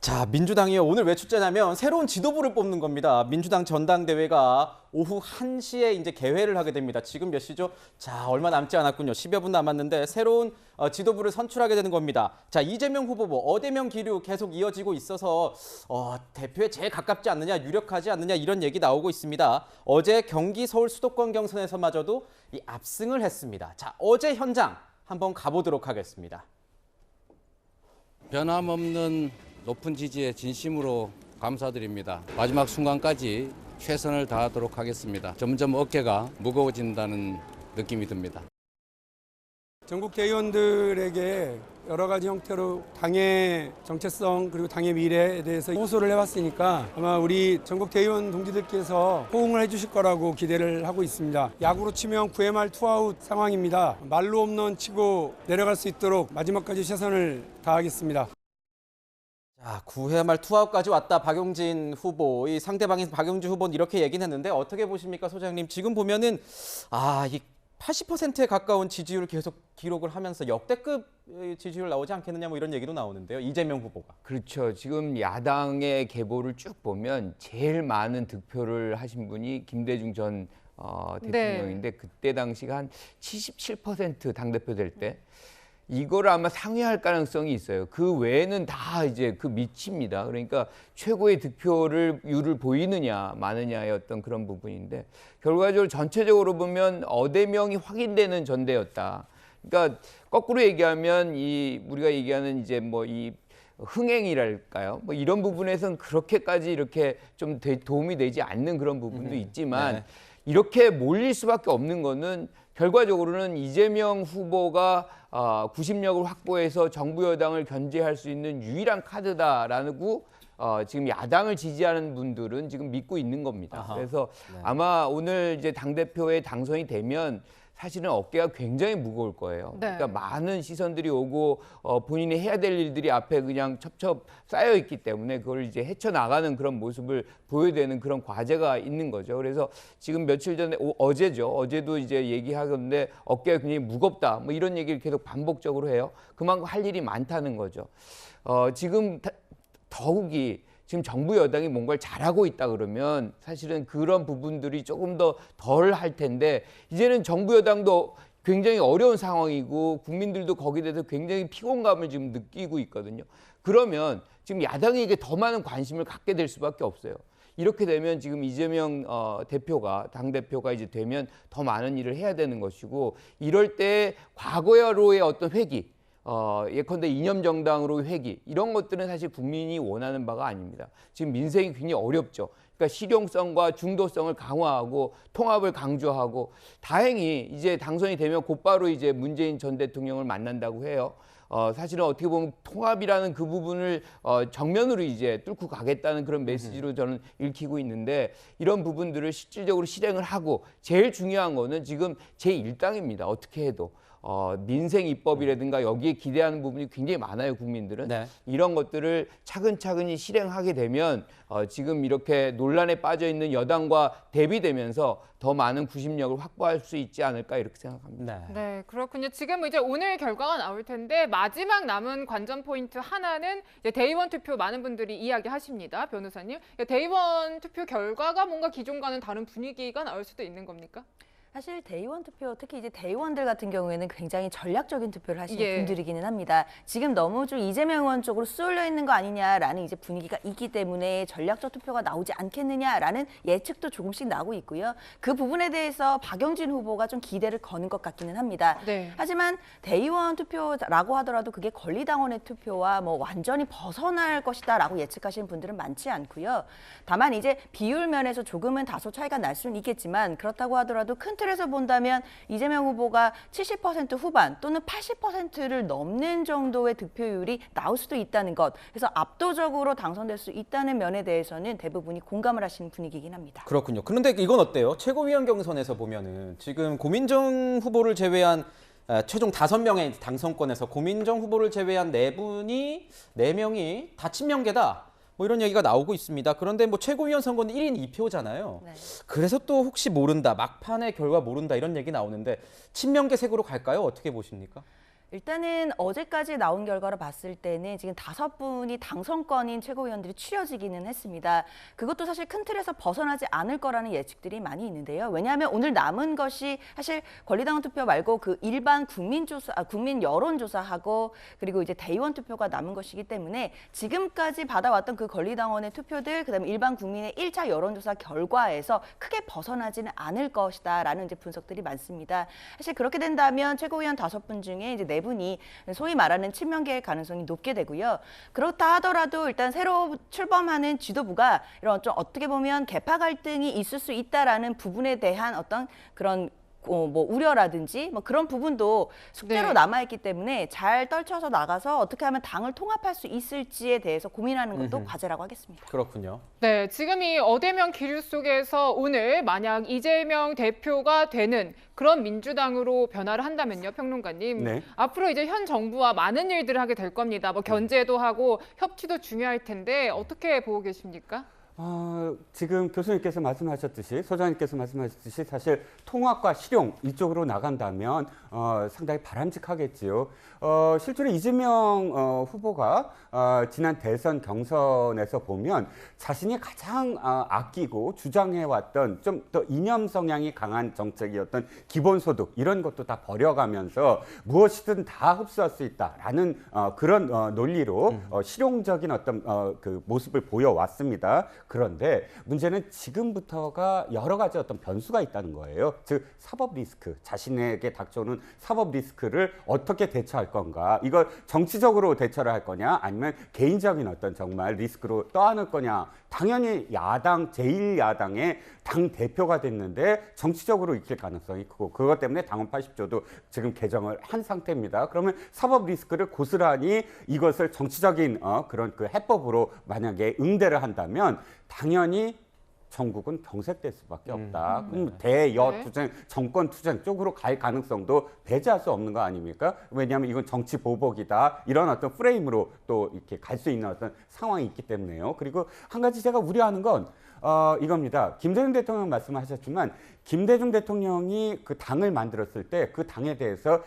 자, 민주당이요. 오늘 왜 출제냐면 새로운 지도부를 뽑는 겁니다. 민주당 전당대회가 오후 1시에 이제 개회를 하게 됩니다. 지금 몇 시죠? 자, 얼마 남지 않았군요. 10여 분 남았는데 새로운 지도부를 선출하게 되는 겁니다. 자, 이재명 후보 어대명 기류 계속 이어지고 있어서 대표에 제일 가깝지 않느냐, 유력하지 않느냐 이런 얘기 나오고 있습니다. 어제 경기 서울 수도권 경선에서마저도 이 압승을 했습니다. 자, 어제 현장 한번 가보도록 하겠습니다. 변함없는 높은 지지에 진심으로 감사드립니다. 마지막 순간까지 최선을 다하도록 하겠습니다. 점점 어깨가 무거워진다는 느낌이 듭니다. 전국 대의원들에게 여러 가지 형태로 당의 정체성 그리고 당의 미래에 대해서 호소를 해왔으니까 아마 우리 전국 대의원 동지들께서 호응을 해주실 거라고 기대를 하고 있습니다. 야구로 치면 9회 말 투아웃 상황입니다. 말로 홈런 치고 내려갈 수 있도록 마지막까지 최선을 다하겠습니다. 자, 9회 말 투아웃까지 왔다 박용진 후보. 이 상대방인 박용진 후보는 이렇게 얘기는 했는데 어떻게 보십니까, 소장님? 지금 보면은 이 80%에 가까운 지지율을 계속 기록을 하면서 역대급 지지율 나오지 않겠느냐 뭐 이런 얘기도 나오는데요. 이재명 후보가. 그렇죠. 지금 야당의 계보를 쭉 보면 제일 많은 득표를 하신 분이 김대중 전 대통령인데 그때 당시가 한 77% 당대표 될 때 이거를 아마 상회할 가능성이 있어요. 그 외에는 다 이제 그 밑입니다. 그러니까 최고의 득표율을 보이느냐 마느냐의 어떤 그런 부분인데 결과적으로 전체적으로 보면 어대명이 확인되는 전대였다. 그러니까 거꾸로 얘기하면 우리가 얘기하는 이제 이 흥행이랄까요? 뭐 이런 부분에서는 그렇게까지 이렇게 좀 도움이 되지 않는 그런 부분도 있지만 네. 이렇게 몰릴 수밖에 없는 거는 결과적으로는 이재명 후보가 구심력을 확보해서 정부 여당을 견제할 수 있는 유일한 카드다라고 지금 야당을 지지하는 분들은 지금 믿고 있는 겁니다. 아하. 그래서 네. 아마 오늘 이제 당대표에 당선이 되면 사실은 어깨가 굉장히 무거울 거예요. 네. 그러니까 많은 시선들이 오고 본인이 해야 될 일들이 앞에 그냥 첩첩 쌓여 있기 때문에 그걸 이제 헤쳐나가는 그런 모습을 보여야 되는 그런 과제가 있는 거죠. 그래서 지금 며칠 전에 어제죠. 어제도 이제 얘기하건데 어깨가 굉장히 무겁다. 뭐 이런 얘기를 계속 반복적으로 해요. 그만큼 할 일이 많다는 거죠. 지금 더욱이 지금 정부 여당이 뭔가를 잘하고 있다 그러면 사실은 그런 부분들이 조금 더 덜 할 텐데 이제는 정부 여당도 굉장히 어려운 상황이고 국민들도 거기에 대해서 굉장히 피곤감을 지금 느끼고 있거든요. 그러면 지금 야당에게 더 많은 관심을 갖게 될 수밖에 없어요. 이렇게 되면 지금 이재명 당대표가 이제 되면 더 많은 일을 해야 되는 것이고 이럴 때 과거로의 어떤 회귀 예컨대 이념정당으로 회귀 이런 것들은 사실 국민이 원하는 바가 아닙니다. 지금 민생이 굉장히 어렵죠. 그러니까 실용성과 중도성을 강화하고 통합을 강조하고 다행히 이제 당선이 되면 곧바로 이제 문재인 전 대통령을 만난다고 해요. 사실은 어떻게 보면 통합이라는 그 부분을 정면으로 이제 뚫고 가겠다는 그런 메시지로 저는 읽히고 있는데 이런 부분들을 실질적으로 실행을 하고 제일 중요한 거는 지금 제1당입니다. 어떻게 해도. 민생 입법이라든가 여기에 기대하는 부분이 굉장히 많아요, 국민들은. 네. 이런 것들을 차근차근히 실행하게 되면 지금 이렇게 논란에 빠져 있는 여당과 대비되면서 더 많은 구심력을 확보할 수 있지 않을까 이렇게 생각합니다. 네. 네, 그렇군요. 지금 이제 오늘 결과가 나올 텐데 마지막 남은 관전 포인트 하나는 이제 대의원 투표 많은 분들이 이야기하십니다, 변호사님. 대의원 투표 결과가 뭔가 기존과는 다른 분위기가 나올 수도 있는 겁니까? 사실 대의원 투표, 특히 이제 대의원들 같은 경우에는 굉장히 전략적인 투표를 하시는 예. 분들이기는 합니다. 지금 너무 좀 이재명 의원 쪽으로 쏠려 있는 거 아니냐라는 이제 분위기가 있기 때문에 전략적 투표가 나오지 않겠느냐라는 예측도 조금씩 나오고 있고요. 그 부분에 대해서 박용진 후보가 좀 기대를 거는 것 같기는 합니다. 네. 하지만 대의원 투표라고 하더라도 그게 권리당원의 투표와 뭐 완전히 벗어날 것이다라고 예측하시는 분들은 많지 않고요. 다만 이제 비율 면에서 조금은 다소 차이가 날 수는 있겠지만 그렇다고 하더라도 큰 틀에서 본다면 이재명 후보가 70% 후반 또는 80%를 넘는 정도의 득표율이 나올 수도 있다는 것. 그래서 압도적으로 당선될 수 있다는 면에 대해서는 대부분이 공감을 하시는 분위기이긴 합니다. 그렇군요. 그런데 이건 어때요? 최고위원 경선에서 보면은 지금 고민정 후보를 제외한 최종 5명의 당선권에서 고민정 후보를 제외한 4명이 다 친명계다. 뭐 이런 얘기가 나오고 있습니다. 그런데 뭐 최고위원 선거는 1인 2표잖아요. 네. 그래서 또 혹시 모른다, 막판의 결과 모른다 이런 얘기 나오는데 친명계색으로 갈까요? 어떻게 보십니까? 일단은 어제까지 나온 결과로 봤을 때는 지금 5분이 당선권인 최고위원들이 추려지기는 했습니다. 그것도 사실 큰 틀에서 벗어나지 않을 거라는 예측들이 많이 있는데요. 왜냐하면 오늘 남은 것이 사실 권리당원 투표 말고 그 일반 국민 여론조사하고 그리고 이제 대의원 투표가 남은 것이기 때문에 지금까지 받아왔던 그 권리당원의 투표들, 그다음에 일반 국민의 1차 여론조사 결과에서 크게 벗어나지는 않을 것이다라는 이제 분석들이 많습니다. 사실 그렇게 된다면 최고위원 5분 중에 이제 4분이 소위 말하는 친명계의 가능성이 높게 되고요. 그렇다 하더라도 일단 새로 출범하는 지도부가 이런 좀 어떻게 보면 계파 갈등이 있을 수 있다라는 부분에 대한 어떤 그런 뭐 우려라든지 뭐 그런 부분도 숙제로 네. 남아있기 때문에 잘 떨쳐서 나가서 어떻게 하면 당을 통합할 수 있을지에 대해서 고민하는 것도 과제라고 하겠습니다. 그렇군요. 네, 지금 이 어대면 기류 속에서 오늘 만약 이재명 대표가 되는 그런 민주당으로 변화를 한다면요, 평론가님. 네. 앞으로 이제 현 정부와 많은 일들을 하게 될 겁니다. 뭐 견제도 하고 협치도 중요할 텐데 어떻게 보고 계십니까? 지금 교수님께서 말씀하셨듯이, 소장님께서 말씀하셨듯이 사실 통합과 실용 이쪽으로 나간다면 상당히 바람직하겠지요. 실제로 이재명 후보가 지난 대선 경선에서 보면 자신이 가장 아끼고 주장해왔던 좀 더 이념 성향이 강한 정책이었던 기본소득 이런 것도 다 버려가면서 무엇이든 다 흡수할 수 있다라는 그런 논리로 실용적인 어떤 그 모습을 보여왔습니다. 그런데 문제는 지금부터가 여러 가지 어떤 변수가 있다는 거예요. 즉 사법 리스크, 자신에게 닥쳐오는 사법 리스크를 어떻게 대처할 건가? 이걸 정치적으로 대처를 할 거냐? 아니면 개인적인 어떤 정말 리스크로 떠안을 거냐? 당연히 야당, 제1야당의 당 대표가 됐는데 정치적으로 익힐 가능성이 크고 그것 때문에 당헌 80조도 지금 개정을 한 상태입니다. 그러면 사법 리스크를 고스란히 이것을 정치적인 그런 그 해법으로 만약에 응대를 한다면 당연히 전국은 경색될 수밖에 없다. 그럼 대여투쟁, 정권투쟁 쪽으로 갈 가능성도 배제할 수 없는 거 아닙니까? 왜냐하면 이건 정치 보복이다. 이런 어떤 프레임으로 또 이렇게 갈 수 있는 어떤 상황이 있기 때문에요. 그리고 한 가지 제가 우려하는 건 이겁니다. 김대중 대통령 말씀하셨지만 김대중 대통령이 그 당을 만들었을 때 그 당에 대해서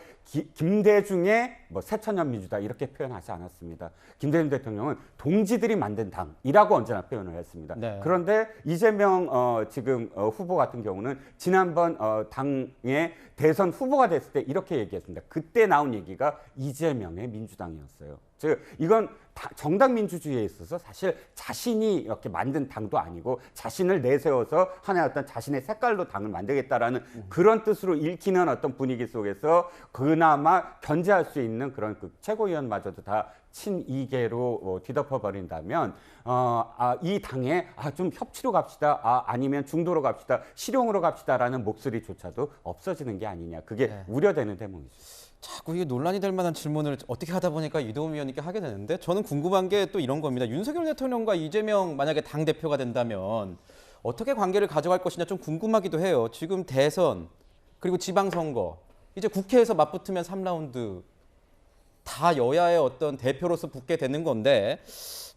김대중의 뭐 새천년 민주다 이렇게 표현하지 않았습니다. 김대중 대통령은 동지들이 만든 당이라고 언제나 표현을 했습니다. 네. 그런데 이재명 지금 후보 같은 경우는 지난번 당의 대선 후보가 됐을 때 이렇게 얘기했습니다. 그때 나온 얘기가 이재명의 민주당이었어요. 즉 이건 정당 민주주의에 있어서 사실 자신이 이렇게 만든 당도 아니고 자신을 내세워서 하나의 어떤 자신의 색깔로 당을 만들겠다라는 그런 뜻으로 읽히는 어떤 분위기 속에서 그나마 견제할 수 있는 그런 그 최고위원마저도 다 친이계로 뒤덮어 버린다면 이 당에 좀 협치로 갑시다, 아니면 중도로 갑시다, 실용으로 갑시다라는 목소리조차도 없어지는 게 아니냐. 그게 우려되는 대목이죠. 자꾸 이게 논란이 될 만한 질문을 어떻게 하다 보니까 이도움 위원님께 하게 되는데 저는 궁금한 게 또 이런 겁니다. 윤석열 대통령과 이재명 만약에 당대표가 된다면 어떻게 관계를 가져갈 것이냐 좀 궁금하기도 해요. 지금 대선 그리고 지방선거 이제 국회에서 맞붙으면 3라운드 다 여야의 어떤 대표로서 붙게 되는 건데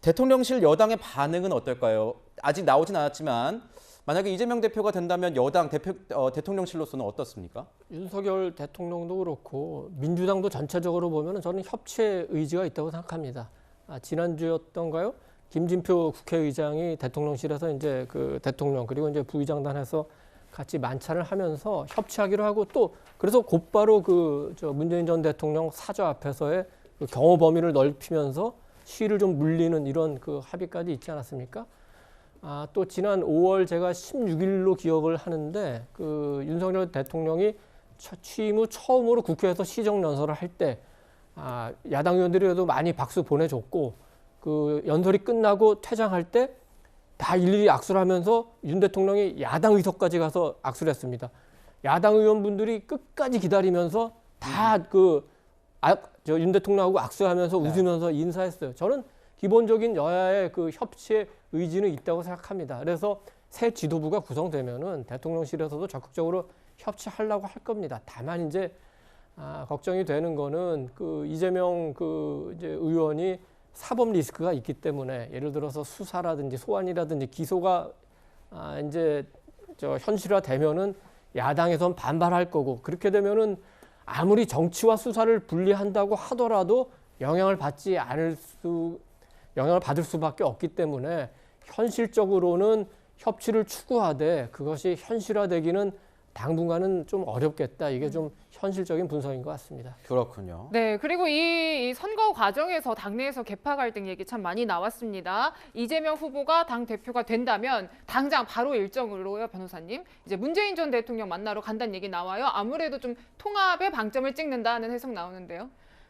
대통령실 여당의 반응은 어떨까요? 아직 나오진 않았지만 만약에 이재명 대표가 된다면 여당 대통령실로서는 어떻습니까? 윤석열 대통령도 그렇고 민주당도 전체적으로 보면 저는 협치의 의지가 있다고 생각합니다. 지난주였던가요? 김진표 국회의장이 대통령실에서 이제 그 대통령 그리고 이제 부의장단해서 같이 만찬을 하면서 협치하기로 하고 또 그래서 곧바로 문재인 전 대통령 사저 앞에서의 그 경호 범위를 넓히면서 시위를 좀 물리는 이런 그 합의까지 있지 않았습니까? 또 지난 5월 제가 16일로 기억을 하는데 그 윤석열 대통령이 취임 후 처음으로 국회에서 시정연설을 할 때 야당 의원들이 많이 박수 보내줬고 그 연설이 끝나고 퇴장할 때 다 일일이 악수를 하면서 윤 대통령이 야당 의석까지 가서 악수를 했습니다. 야당 의원분들이 끝까지 기다리면서 다 윤 대통령하고 악수하면서 웃으면서 인사했어요. 저는 기본적인 여야의 그 협치의 의지는 있다고 생각합니다. 그래서 새 지도부가 구성되면은 대통령실에서도 적극적으로 협치하려고 할 겁니다. 다만 이제 걱정이 되는 거는 그 이재명 이제 의원이 사법 리스크가 있기 때문에 예를 들어서 수사라든지 소환이라든지 기소가 이제 현실화되면은 야당에선 반발할 거고 그렇게 되면은 아무리 정치와 수사를 분리한다고 하더라도 영향을 받을 수밖에 없기 때문에 현실적으로는 협치를 추구하되 그것이 현실화되기는 당분간은 좀 어렵겠다. 이게 좀 현실적인 분석인 것 같습니다. 그렇군요. 네, 그리고 이 선거 과정에서 당내에서 계파 갈등 얘기 참 많이 나왔습니다. 이재명 후보가 당 대표가 된다면 당장 바로 일정으로요, 변호사님. 이제 문재인 전 대통령 만나러 간다는 얘기 나와요. 아무래도 좀 통합에 방점을 찍는다는 해석 나오는데요.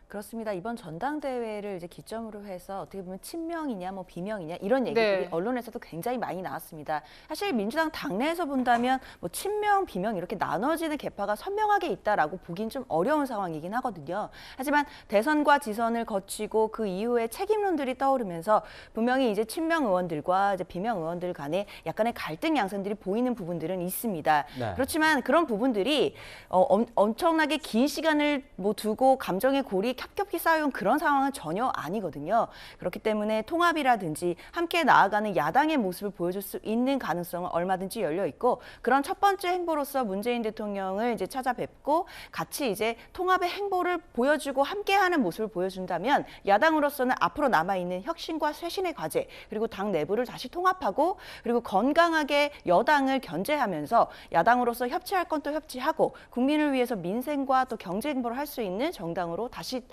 그렇습니다. 이번 전당대회를 이제 기점으로 해서 어떻게 보면 친명이냐, 뭐 비명이냐 이런 얘기들이 네. 언론에서도 굉장히 많이 나왔습니다. 사실 민주당 당내에서 본다면 뭐 친명, 비명 이렇게 나눠지는 계파가 선명하게 있다라고 보긴 좀 어려운 상황이긴 하거든요. 하지만 대선과 지선을 거치고 그 이후에 책임론들이 떠오르면서 분명히 이제 친명 의원들과 이제 비명 의원들 간에 약간의 갈등 양상들이 보이는 부분들은 있습니다. 네. 그렇지만 그런 부분들이 엄청나게 긴 시간을 뭐 두고 감정의 골이 겹겹이 쌓여온 그런 상황은 전혀 아니거든요. 그렇기 때문에 통합이라든지 함께 나아가는 야당의 모습을 보여줄 수 있는 가능성은 얼마든지 열려 있고 그런 첫 번째 행보로서 문재인 대통령을 이제 찾아뵙고 같이 이제 통합의 행보를 보여주고 함께하는 모습을 보여준다면 야당으로서는 앞으로 남아있는 혁신과 쇄신의 과제 그리고 당 내부를 다시 통합하고 그리고 건강하게 여당을 견제하면서 야당으로서 협치할 건 또 협치하고 국민을 위해서 민생과 또 경제 행보를 할 수 있는 정당으로 다시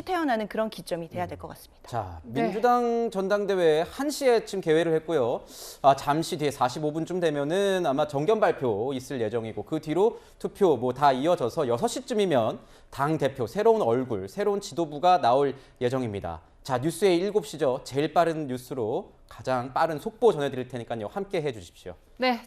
태어나는 그런 기점이 돼야 될 것 같습니다. 자, 네. 민주당 전당대회 1시에 지금 개회를 했고요. 잠시 뒤에 45분쯤 되면은 아마 정견 발표 있을 예정이고 그 뒤로 투표 뭐 다 이어져서 6시쯤이면 당 대표 새로운 얼굴, 새로운 지도부가 나올 예정입니다. 자, 뉴스의 7시죠. 제일 빠른 뉴스로 가장 빠른 속보 전해드릴 테니까요. 함께 해주십시오. 네,